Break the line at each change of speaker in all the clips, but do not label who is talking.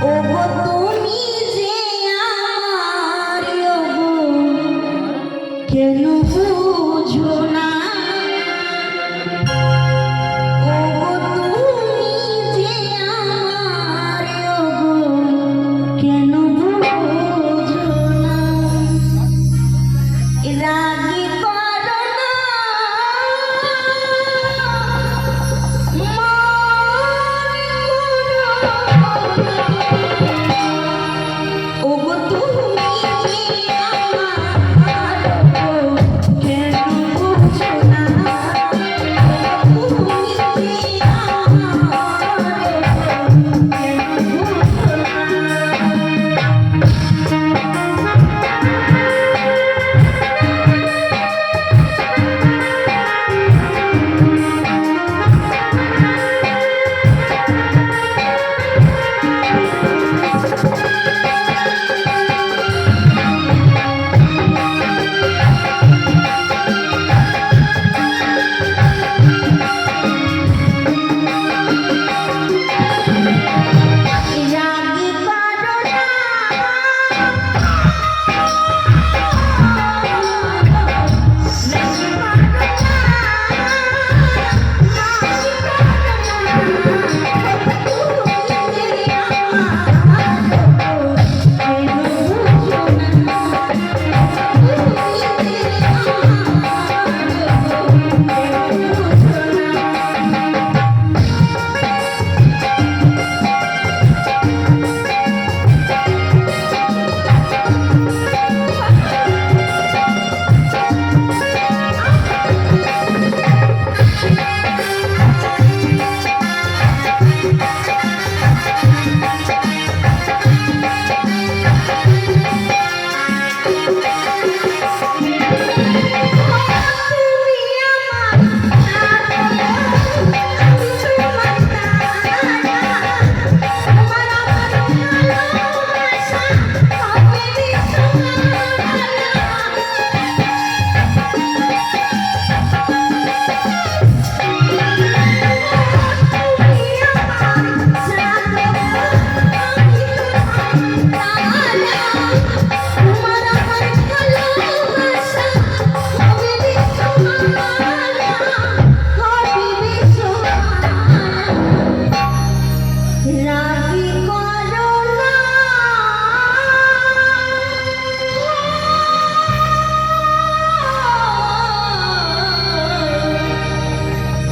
ওগো তুমি যে আমার ওগো কেন বুঝো না ওগো তুমি যে আমার ওগো কেন বুঝো না রাগী করো না ওগো তুমি যে আমার কেন বুঝো না তুমি যে আমার কেন বুঝো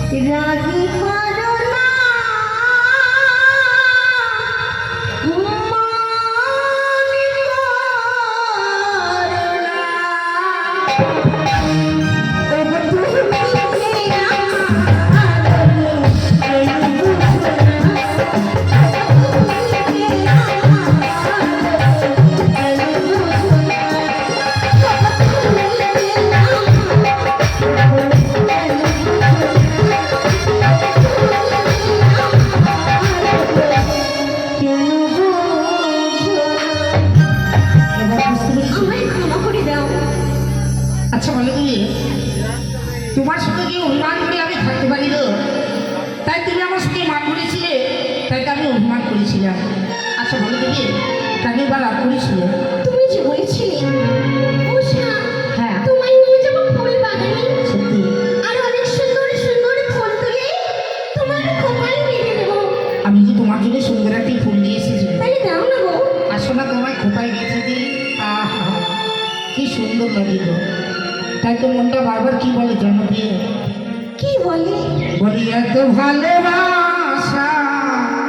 রাগী করো না মনে করো না ওগো তুমি যে আমার কেন বুঝো না তুমি যে আমার কেন বুঝো না তুমি
আচ্ছা বলো তুমি তোমার সঙ্গে কি অভিমান করে আমি থাকতে পারি তো তাই তুমি আমার সঙ্গে মান করেছিলে তাই তো আমি অভিমান করেছিলাম আচ্ছা বলো তুমি কেন বা রাগ করেছিলে
তুমি যে বলেছিলে উষা
হ্যাঁ
তোমার নিয়ে যাবো ফুল বাগানে
সত্যি
আর অনেক সুন্দর সুন্দর ফুল তুলে তোমার কপালে বেঁধে দেবো
আমি কি তোমার জন্য সুন্দর একটি ফুল নিয়ে এসেছি
তাহলে দাও না গো
আসলে তোমায় খোপায় গেছে দিই আহা কি সুন্দর লাগিল তাই তো মনটা বারবার কি বলে জানো বিয়ে
কি বলে
বলি এত ভালোবাসা